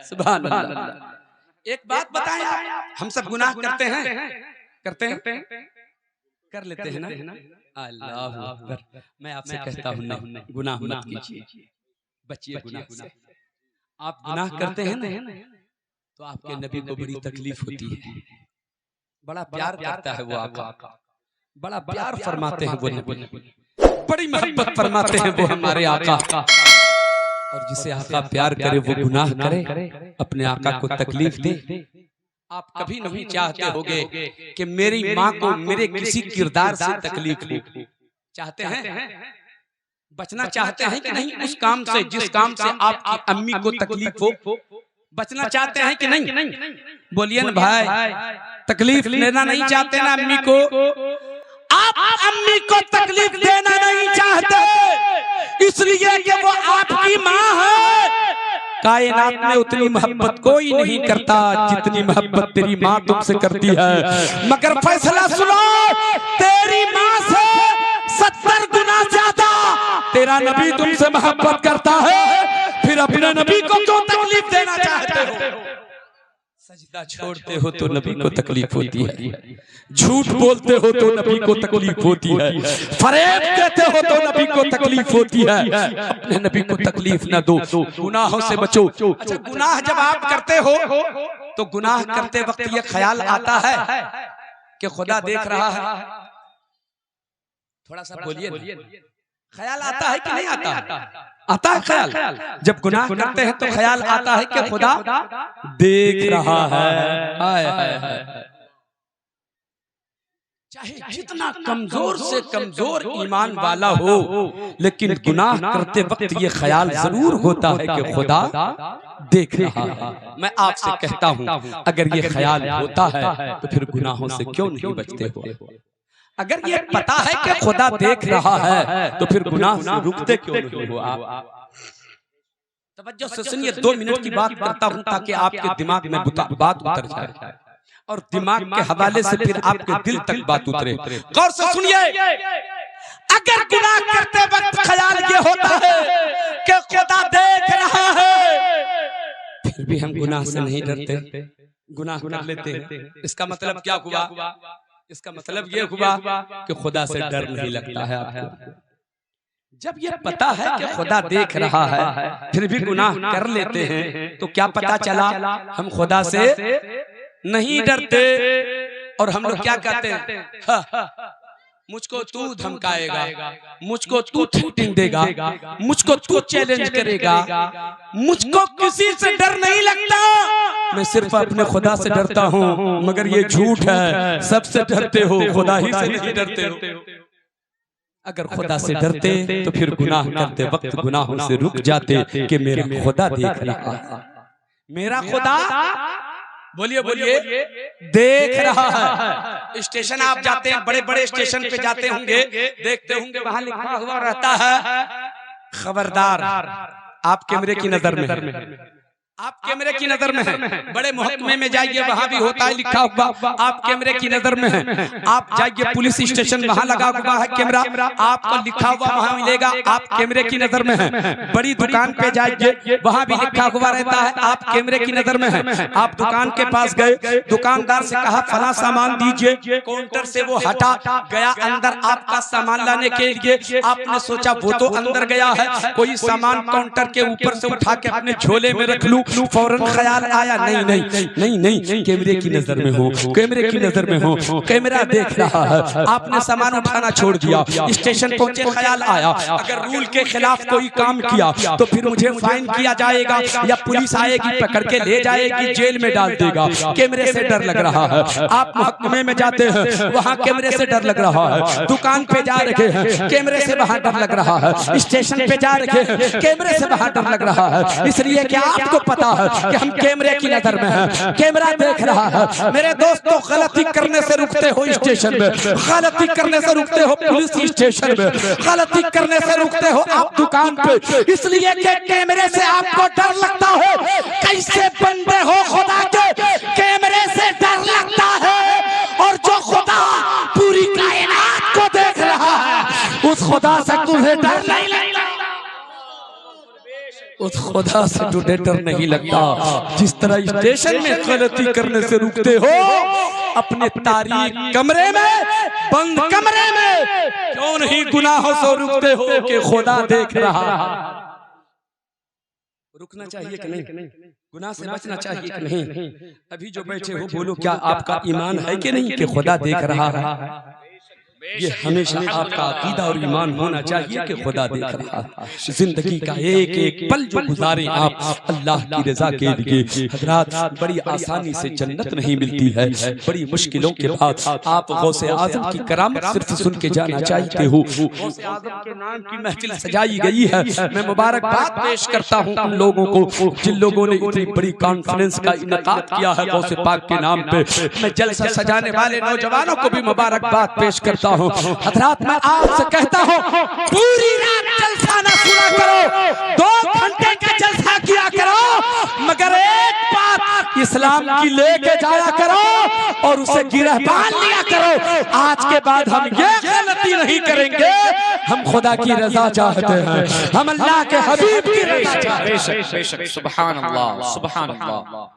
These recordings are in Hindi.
सुभान अल्लाह। एक बात बताएं, हम सब गुनाह करते हैं, कर लेते हैं ना? अल्लाह अकबर। मैं आपसे कहता हूं नहीं, गुनाह मत कीजिए, बचिए गुनाह से। आप गुनाह करते हैं ना तो आपके नबी को बड़ी तकलीफ होती है, बड़ा प्यार करता है वो आका, बड़ा प्यार फरमाते हैं वो नबी, बड़ी मोहब्बत फरमाते हैं वो हमारे आका। और जिसे आका प्यार करे वो गुनाह करे, अपने आका को तकलीफ दे। आप कभी नहीं चाहते होगे कि मेरी माँ को मेरे किसी किरदार से तकलीफ हो। चाहते हैं? बचना चाहते हैं कि नहीं उस काम से जिस काम से आपकी अम्मी को तकलीफ हो? बचना चाहते हैं कि नहीं? बोलिए ना भाई, तकलीफ लेना नहीं चाहते ना अम्मी को? आप अम्मी को तकलीफ देना नहीं चाहते इसलिए कि वो आपकी माँ है। कायनात में उतनी मोहब्बत कोई नहीं करता जितनी मोहब्बत तेरी माँ तुमसे करती है। मगर फैसला सुनो, तेरी माँ से 70 गुना ज्यादा तेरा नबी तुमसे मोहब्बत करता है, फिर अपने नबी को क्यों तकलीफ देना चाहते हो? सजदा छोड़ते हो तो नबी को तकलीफ होती है, झूठ बोलते हो तो नबी को तकलीफ होती है, फरेब देते हो तो नबी को तकलीफ होती है। अपने नबी को तकलीफ न दो, गुनाहों से बचो। अच्छा, गुनाह जब आप करते हो तो गुनाह करते वक्त ये ख्याल आता है कि खुदा देख रहा है? थोड़ा सा बोलिए, ख्याल आता है कि नहीं आता? आता है ख्याल। जब गुनाह करते हैं तो ख्याल आता है कि खुदा देख रहा है। हाय हाय हाय। चाहे जितना कमजोर से कमजोर ईमान वाला हो, लेकिन गुनाह करते वक्त ये ख्याल जरूर होता है कि खुदा देख रहा है। मैं आपसे कहता हूं, अगर ये ख्याल होता है तो फिर गुनाहों से क्यों नहीं बचते हो? अगर ये पता है कि खुदा देख रहा है तो फिर गुनाह से रुकते क्यों नहीं हो आप? तवज्जो से सुनिए, 2 मिनट की बात करता हूं ताकि आपके दिमाग में बात उतर जाए और दिमाग के हवाले से फिर आपके दिल तक बात उतरे। गौर से सुनिए, अगर गुनाह करते वक्त ख्याल ये होता है कि खुदा देख रहा है, फिर भी हम गुनाह से नहीं डरते, गुनाह कर लेते हैं। इसका मतलब क्या हुआ? इसका मतलब ये हुआ कि खुदा से डर नहीं लगता है आपको। जब ये पता है कि खुदा देख रहा है फिर भी गुनाह कर लेते हैं तो क्या पता चला? हम खुदा से नहीं डरते और हम लोग क्या कहते हैं? मुझको तू धमकाएगा, मुझको तू थ्रेटिंग देगा, मुझको तू चैलेंज करेगा, मुझको किसी से डर नहीं लगता, मैं सिर्फ अपने खुदा से डरता हूँ। मगर ये झूठ है, सबसे डरते हो, खुदा ही से नहीं डरते हो। अगर खुदा से डरते तो फिर गुनाह करते वक्त गुनाहों से रुक जाते कि मेरा खुदा देख रहा है, मेरा खुदा बोलिए बोलिए देख रहा है। स्टेशन आप जाते हैं, बड़े बड़े स्टेशन पे जाते होंगे, देखते होंगे वहां लिखा हुआ रहता है खबरदार आप कैमरे की नजर में है, आप कैमरे की नजर में हैं। बड़े महकमे में जाइए, वहां भी होता है लिखा हुआ आप कैमरे की नजर में हैं। आप जाइए पुलिस स्टेशन, वहां लगा हुआ है कैमरा, आपको लिखा हुआ वहां मिलेगा आप कैमरे की नजर में हैं। बड़ी दुकान पे जाइए, वहां भी लिखा हुआ रहता है आप कैमरे की नजर में हैं। आप दुकान के पास गए, दुकानदार से कहा फला सामान दीजिए, काउंटर से वो हटा गया अंदर आपका सामान लाने के लिए। आपने सोचा वो तो अंदर गया है, कोई सामान काउंटर के ऊपर से उठा के अपने झोले में रख लूं। फौरन ख्याल आया नहीं नहीं नहीं नहीं, कैमरे की नजर में हो, कैमरे की नजर में हो, कैमरा देख रहा है। आपने सामान उठाना छोड़ दिया, स्टेशन पहुंचे, ख्याल आया अगर रूल के खिलाफ कोई काम किया तो फिर मुझे फाइन किया जाएगा या पुलिस आएगी पकड़ के ले जाएगी, जेल में डाल देगा। कैमरे से डर लग रहा है। आप महकमे में जाते हैं, वहां कैमरे से डर लग रहा है। दुकान पे जा रहे हैं, कैमरे से वहां डर लग रहा है। स्टेशन पे जा रहे हैं, कैमरे से वहां डर लग रहा है। इसलिए क्या आपको पता है कि हम कैमरे की नजर में हैं, कैमरा देख रहा है। मेरे दोस्तों, गलती करने से रुकते हो स्टेशन में, गलती करने से रुकते हो पुलिस स्टेशन में, गलती करने से रुकते हो आप दुकान पे, इसलिए कि कैमरे से आपको डर लगता है। कैसे बंदे हो खुदा के, कैमरे से डर लगता है। और जो खुदा पूरी कायनात को देख रहा है, उस खुदा से तुम्हें डर नहीं लगता, उस खुदा से तुझे डर नहीं लगता। जिस तरह स्टेशन में गलती करने से रुकते हो, अपने तारीख कमरे में, बंद कमरे में क्यों नहीं गुनाहों से रुकते हो कि खुदा देख रहा है। रुकना चाहिए कि नहीं? गुनाह से बचना चाहिए कि नहीं? अभी जो बैठे हो बोलो, क्या आपका ईमान है कि नहीं कि खुदा देख रहा है? ये हमेशा आपका अकीदा और ईमान होना चाहिए कि खुदा देख रहा है। जिंदगी का एक एक पल जो गुजारे आप अल्लाह की रजा के लिए। हजरात, बड़ी आसानी से जन्नत नहीं मिलती है, बड़ी मुश्किलों के बाद आप गौसे आजम की करामत सिर्फ सुन के जाना चाहते हो। गौसे आजम के नाम की महफिल सजाई गई है। मैं मुबारकबाद पेश करता हूँ उन लोगों को जिन लोगों ने इतनी बड़ी कॉन्फ्रेंस का इनेकाद किया है गौसे पाक के नाम पे। मैं जलसा सजाने वाले नौजवानों को भी मुबारकबाद पेश करता हूँ। हजरात, मैं आपसे कहता हूँ पूरी रात जलसा ना सुना करो, 2 घंटे का जलसा किया करो, मगर एक बात इस्लाम की लेके जाया करो और उसे गिरफ्तार लिया करो। आज के बाद हम ये गलती नहीं करेंगे। हम खुदा की रजा चाहते हैं, हम अल्लाह के हबीब की रजा चाहते हैं। बेशक, सुभान अल्लाह, सुभान अल्लाह।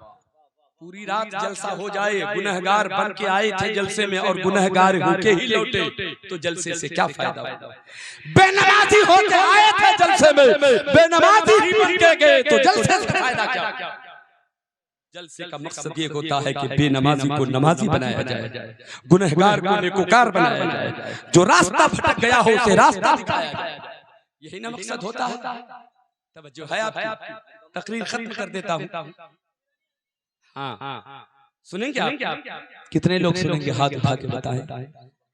पूरी रात जलसा हो जाए, गुनहगार बन के आए थे जलसे में और गुनहगार होके ही लौटे तो जलसे से क्या फायदा? बेनमाजी होके आए थे जलसे में, बेनमाजी ही बन के गए तो जलसे से फायदा क्या? जलसे का मकसद ये होता है कि बेनमाजी को नमाजी बनाया जाए, गुनहगार को नेकोकार बनाया जाए, जो रास्ता भटक गया हो उसे रास्ता दिखाया जाए। यही ना मकसद होता है। तवज्जो है आपकी? तकरीर खत्म कर देता हूँ। हाँ, सुनेंगे आप? कितने लोग सुनेंगे? हाथ उठा के बताएं।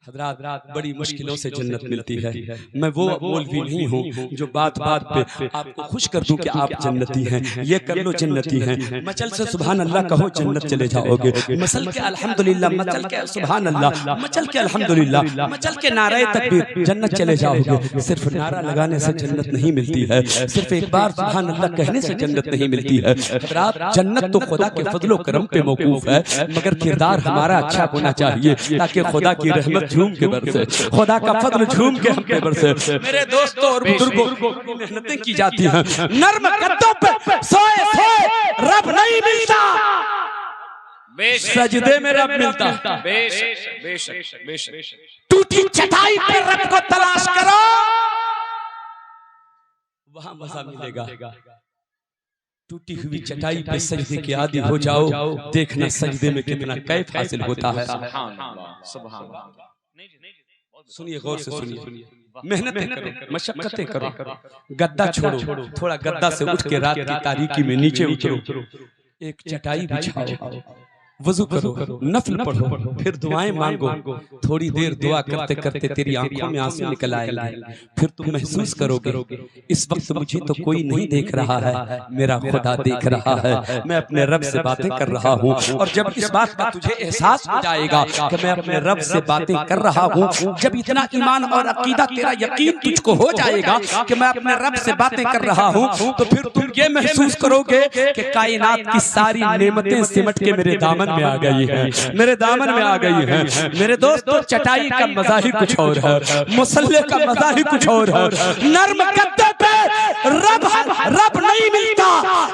हजरात, बड़ी मुश्किलों से जन्नत मिलती है। मैं वो मौलवी नहीं हूँ जो बात बात पे आपको खुश कर दूं कि आप जन्नती हैं, ये कर लो जन्नती हैं। मचल से सुभान अल्लाह कहो जन्नत चले जाओगे, मसल के अल्हम्दुलिल्लाह, मचल के सुभान अल्लाह, मचल के अल्हम्दुलिल्लाह, मचल के नारे तकबीर, जन्नत चले जाओगे। सिर्फ नारा लगाने से जन्नत नहीं मिलती है, सिर्फ एक बार सुभान अल्लाह कहने से जन्नत नहीं मिलती है। हजरात, जन्नत तो खुदा के फजलो करम पे मौकूफ है, मगर किरदार हमारा अच्छा होना चाहिए ताकि खुदा की रहमत झूम के बरसे, खुदा का फजल झूम के हम पे बरसे। मेरे दोस्तों और बुजुर्गों, मेहनतें की जाती हैं, नर्म कदों पे सोए सोए रब नहीं मिलता, सजदे में रब मिलता। टूटी चटाई पे रब को तलाश करो, वहां मजा मिलेगा। टूटी हुई चटाई पे सजदे के आदी हो जाओ, देखना सजदे में कितना कैफ हासिल होता है। सुनिए, गौर से सुनिए, मेहनतें करो, मशक्कतें करो, गद्दा छोड़ो, थोड़ा गद्दा से उठ के रात की तारीकी में नीचे उतरो, एक चटाई बिछाओ, वजू करो, नफल पढ़ो, फिर दुआएं मांगो। थोड़ी देर दुआ करते करते तेरी आंखों में आंसू निकल आएंगे, फिर तुम महसूस करोगे इस वक्त मुझे तो कोई नहीं देख रहा है, मेरा खुदा देख रहा है, मैं अपने रब से बातें कर रहा हूँ। और जब इस बात का तुझे एहसास हो जाएगा कि मैं अपने रब से बातें कर रहा हूँ, जब इतना ईमान और अकीदा तेरा यकीन तुझको हो जाएगा कि मैं अपने रब से बातें कर रहा हूँ, तो फिर तुम ये महसूस करोगे कि कायनात की सारी नेमतें सिमट के मेरे दामन में आ गई है, मेरे दामन में आ गई है। मेरे दोस्तों, चटाई का मजा ही कुछ और है, मुसल्ले का मजा ही कुछ और है। नर्म गद्दे पे रब नहीं मिलता,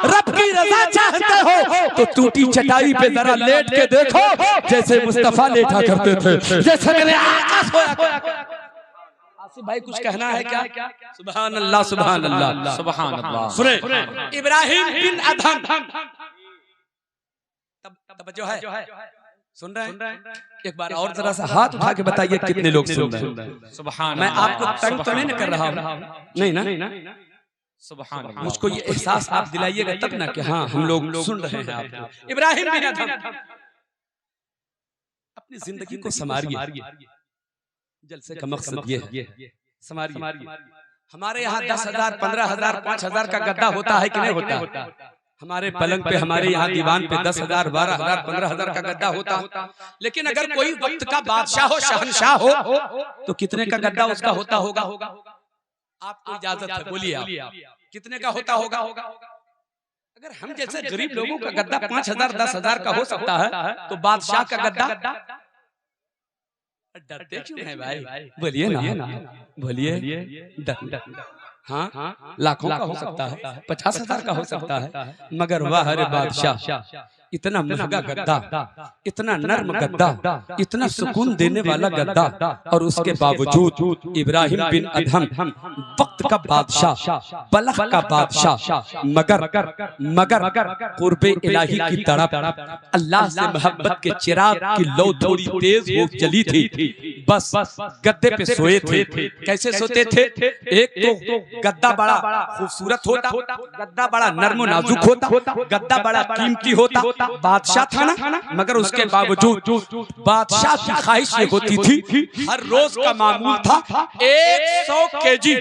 रब की रजा चाहते हो तो टूटी चटाई पे जरा लेट के देखो, जैसे मुस्तफा लेटा करते थे, जैसे मेरे आका सोया करते। आसिफ भाई, कुछ कहना है क्या? सुभान अल्लाह, सुभान अल्लाह, सुभान अल्लाह। सुने, इब्राहिम बिन अदहम, तब जो है सुन रहे हैं? एक बार और जरा सा हाथ उठा के बताइए कितने लोग सुन रहे हैं? सुभान, मैं आपको तंग तो नहीं कर रहा हूँ, नहीं ना? सुभान, मुझको ये एहसास आप दिलाइएगा तब ना कि हाँ हम लोग सुन रहे हैं आपको। इब्राहिम बिन अदहम, अपनी जिंदगी को संवारिए। जलसे का मकसद ये है, संवारिए। हमारे यहाँ 10,000, 15,000, 5,000 का गद्दा होता है कि नहीं होता? हमारे पलंग पे, हमारे यहाँ दीवान पे 10,000, 12,000, 15,000 का गद्दा होता। लेकिन अगर कोई वक्त का बादशाह हो, शहनशाह हो, तो कितने का गद्दा उसका होता होगा? आपको इजाजत है, बोलिए आप, कितने का होता होगा? अगर हम जैसे गरीब लोगों का गद्दा 5,000, 10,000 का हो सकता है, तो बादशाह का गद्दा? डरते क्यों है भाई? बोलिए ना, बोलिए। हाँ लाखों का हो सकता है, 50,000 का हो सकता है, मगर वाह रे बादशाह, इतना महंगा गद्दा, इतना नर्म गद्दा, इतना सुकून देने वाला गद्दा, और उसके बावजूद इब्राहिम बिन अदहम वक्त का बादशाह, बलख का बादशाह, मगर कुर्बे इलाही की तड़प, अल्लाह से मोहब्बत के चिराग की लौ थोड़ी तेज हो जली थी, बस गद्दे पे सोए थे। कैसे सोते थे? एक तो गद्दा बड़ा खूबसूरत होता, गद्दा बड़ा नर्म नाजुक होता, गद्दा बड़ा कीमती होता, बादशाह था ना, मगर उसके बावजूद बादशाह की ख्वाहिश ये होती थी, हर रोज का मामूल था 100 केजी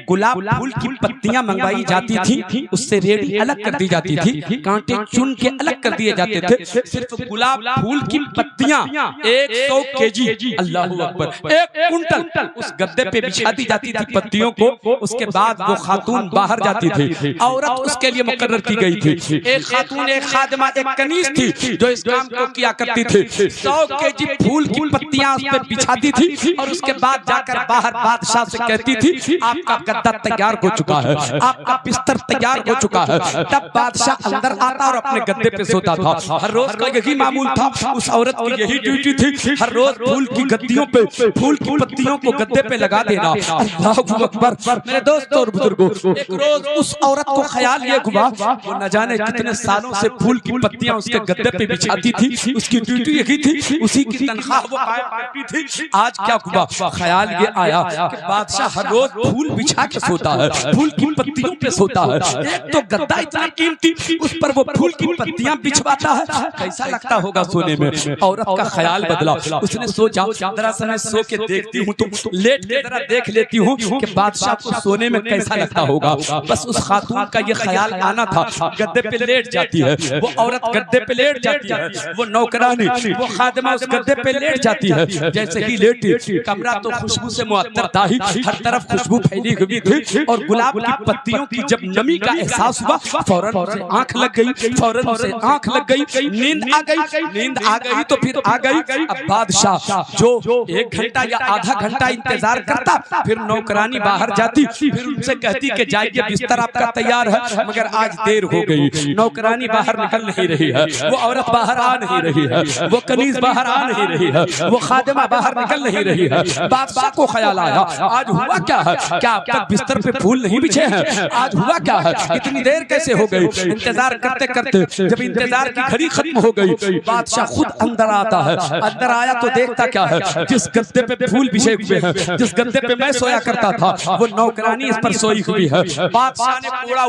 गुलाब फूल की पत्तियां मंगवाई जाती थी, उससे रेडी अलग कर दी जाती थी, कांटे चुन के अलग कर दिए जाते थे, सिर्फ गुलाब फूल की पत्तियां 100 केजी, अल्लाह अकबर, 1 कुंटल उस गद्दे पे बिछा दी जाती थी पत्तियों को। उसके बाद वो खातून बाहर जाती थी, औरत उसके लिए मुकर्रर की गई थी, एक खातून, एक खादिमा, एक कनीज थी जो इस काम को किया करती थी। 100 केजी फूल की पत्तियां उस पे बिछाती थी और उसके बाद जाकर बाहर बादशाह से कहती थी, आपका गद्दा तैयार हो चुका है, आपका बिस्तर तैयार हो चुका है। तब बादशाह अंदर आता और अपने गद्दे पे सोता था। हर रोज का यही मामूल था, उस औरत की यही ड्यूटी थी, हर रोज फूल की गद्दियों पे फूल की पत्तियों को गद्दे पे लगा देना। अल्लाहु अकबर। मेरे दोस्तों और बुजुर्गों, एक रोज उस औरत को ख्याल ये हुआ, वो न जाने कितने सालों से फूल की पत्तियां उसके गद्दे पे बिछाती थी, उसकी ड्यूटी यही थी, उसी की तनख्वाह वो कायम करती थी। आज क्या हुआ? ख्याल ये आया कि बादशाह हर रोज फूल बिछा के सोता है, फूल की पत्तियों पे सोता है, एक तो गद्दा इतना कीमती, उस पर वो फूल की पत्तियां बिछवाता है, कैसा लगता होगा सोने में? औरत का ख्याल बदला, उसने सोचा जरा सा मैं सो के देखती हूँ, तो लेट के जरा देख लेती हूँ कि बादशाह को सोने में कैसा लगता होगा। बस उस खातून का ये ख्याल आना था, गद्दे पे लेट जाती है वो औरत, गद्दे पे लेट जाती है वो नौकरानी, वो खादिमा उस गद्दे पे लेट जाती है। जैसे ही लेटी, कमरा तो खुशबू से मुअत्तर था ही, हर तरफ खुशबू फैली हुई थी, और गुलाब की पत्तियों की जब नमी का एहसास हुआ, फौरन उसे आंख लग गई, फौरन उसे आंख लग गई, नींद आ गई, नींद आ गई तो फिर आ गई। अब बादशाह जो 1 घंटा या आधा घंटा इंतजार करता, फिर नौकरानी बाहर जाती, फिर उनसे कहती कि जाइए बिस्तर आपका तैयार है, मगर आज देर हो गई, नौकरानी बाहर निकल नहीं रही है, वो औरत बाहर आ नहीं रही है, वो कनीज बाहर आ नहीं रही है, वो खादिमा बाहर निकल नहीं रही है। बादशाह को ख्याल आया, आज हुआ क्या है? क्या अब तक बिस्तर पे फूल नहीं बिछे हैं? आज हुआ क्या है? इतनी देर कैसे हो गई? इंतजार करते करते जब इंतजार की घड़ी खत्म हो गई, बादशाह खुद अंदर आता है। अंदर आया तो देखता क्या है, जिस गद्दे पे फूल बिछे हुए हैं, जिस गद्दे पे मैं सोया करता था, वो नौकरानी इस पर सोई हुई है। बादशाह ने कोड़ा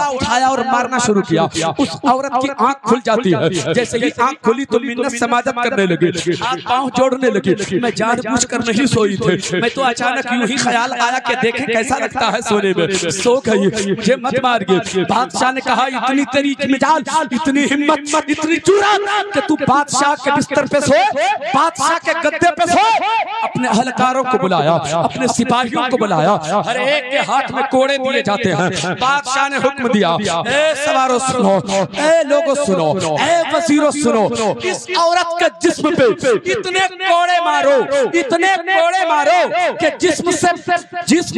उठाया और मारना शुरू किया। उस औरत की आंख खुल जाती है, जैसे ही आंख खुली तो मिन्नत समाजत करने लगी, हाथ पांव जोड़ने लगी। मैं जानबूझकर नहीं सोई थी, मैं तो अचानक यूं ही ख्याल आया कि देखें कैसा लगता है सोने में। सो गई, मुझे मत मारिए। बादशाह ने कहा, इतनी तेरी मिजाज, इतनी हिम्मत, इतनी जुर्रत कि तू बादशाह के बिस्तर पे सो, बादशाह के गद्दे पे सो। अपने अहलकारों को बुलाया, अपने सिपाहियों को बुलाया, हर एक के हाथ में कोड़े दिए जाते हैं। बादशाह ने हुक्म दिया, ए सवारों सुनो, ए लोगों सुनो, ए वजीरों सुनो, इस औरत के जिस्म पे इतने कोड़े मारो, इतने कोड़े मारो कि जिस्म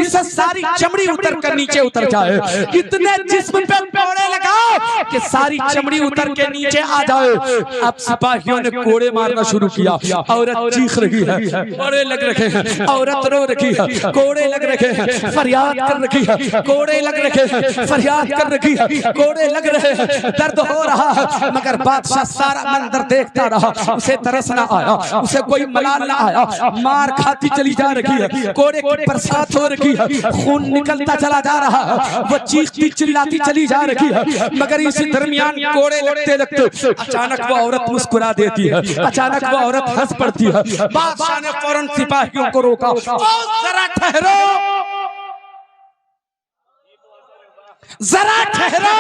से सारी चमड़ी उतर कर नीचे उतर जाए। इतने जिस्म पे कोड़े लगाओ कि सारी चमड़ी उतर के नीचे आ जाए। अब सिपाहियों ने कोड़े मारना शुरू किया। औरत चीख रही है, कोड़े लग रखे हैं, औरत रो रही है, कोड़े लग रखे हैं, फरियाद कर रही है, कोड़े लग रखे हैं, फरियाद कर रही है, कोड़े लग रहे हैं, दर्द हो रहा है। मगर बादशाह सारा मंजर देखता रहा, उसे तरस ना आया, उसे कोई मलाल ना आया। मार खाती चली जा रही है, कोड़े की बरसात हो रही है, खून निकलता चला जा रहा है, वो चीखती चिल्लाती चली जा रही है। मगर इसी दरमियान कोड़े लगते लगते अचानक वो औरत मुस्कुरा देती है, अचानक वो औरत हंस पड़ती है। बादशाह ने फौरन सिपाहियों को रोका, जरा ठहरो, जरा ठहरो।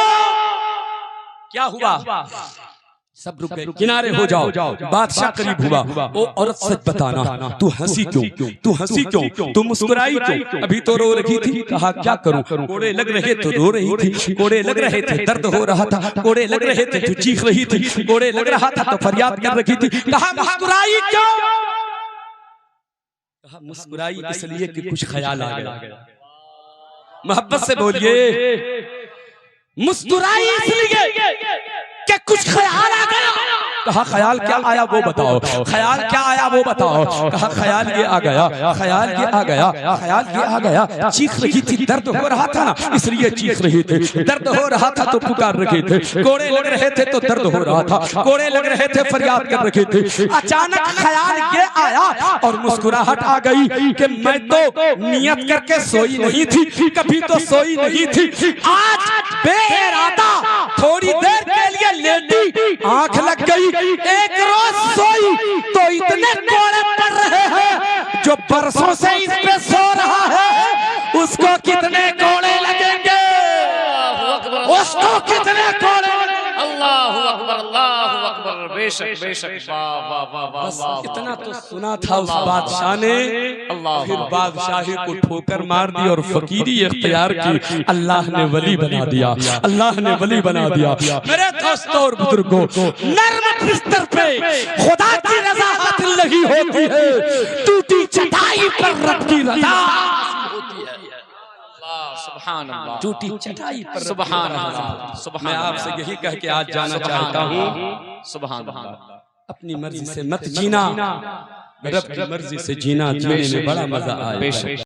क्या हुआ? सब रुक गए, किनारे हो जाओ। बादशाह करीब हुआ, ओ औरत सच बताना, तू हंसी क्यों, तू हंसी क्यों, तू मुस्कुराई क्यों? अभी तो रो रही थी। कहा क्या करूं, कोड़े लग रहे तो रो रही थी, कोड़े लग रहे थे दर्द हो रहा था, कोड़े लग रहे थे तो चीख रही थी, कोड़े लग रहा था तो फरियाद कर रही थी। कहा मुस्कुराई क्यों? कहा मुस्कुराई इसलिए कि कुछ ख्याल आ गया। मोहब्बत से बोलिए, मुस्कुराई इसलिए कि कुछ ख्याल आ गया। कहा ख्याल क्या आया वो बताओ, ख्याल क्या आया वो बताओ। कहा ख्याल ये आ गया, ख्याल ये आ गया, ख्याल ये आ गया। चीख रही थी, दर्द हो रहा था ना इसलिए चीख रही थी, दर्द हो रहा था तो पुकार रहे थे, कोड़े लग रहे थे तो दर्द हो रहा था, कोड़े लग रहे थे फरियाद कर रहे थे। अचानक ख्याल ये आया और मुस्कुराहट आ गई कि मैं तो नियत करके सोई नहीं थी, कभी तो सोई नहीं थी, आज बेइरादा थोड़ी देर के लिए लेटी, आंख लग गई। एक रोज सोई तो इतने कोड़े पड़ रहे हैं, जो बरसों से इस पे सो रहा है उसको कितने कोड़े लगेंगे, उसको कितने कोड़े। अल्लाहु अकबर, अल्लाहु अकबर। बेशक बेशक, वाह वाह वाह वाह। इतना तो सुना था उस बादशाह ने, फिर बादशाही को ठोकर मार दी और फकीरी इख्तियार की। अल्लाह ने वली बना दिया, अल्लाह ने वली बना दिया। मेरे दोस्तों और बुजुर्गों, नर्म बिस्तर पे खुदा की रज़ा हासिल नहीं होती है, टूटी चटाई पर रब की रज़ा होती है। सुभान अल्लाह, टूटी चटाई पर सुभान अल्लाह, सुभान। मैं आपसे यही कह के आज जाना चाहता हूँ, सुभान अल्लाह। अपनी मर्जी से मत जीना, रब की मर्जी से जीना, जीने में बड़ा मजा आएगा।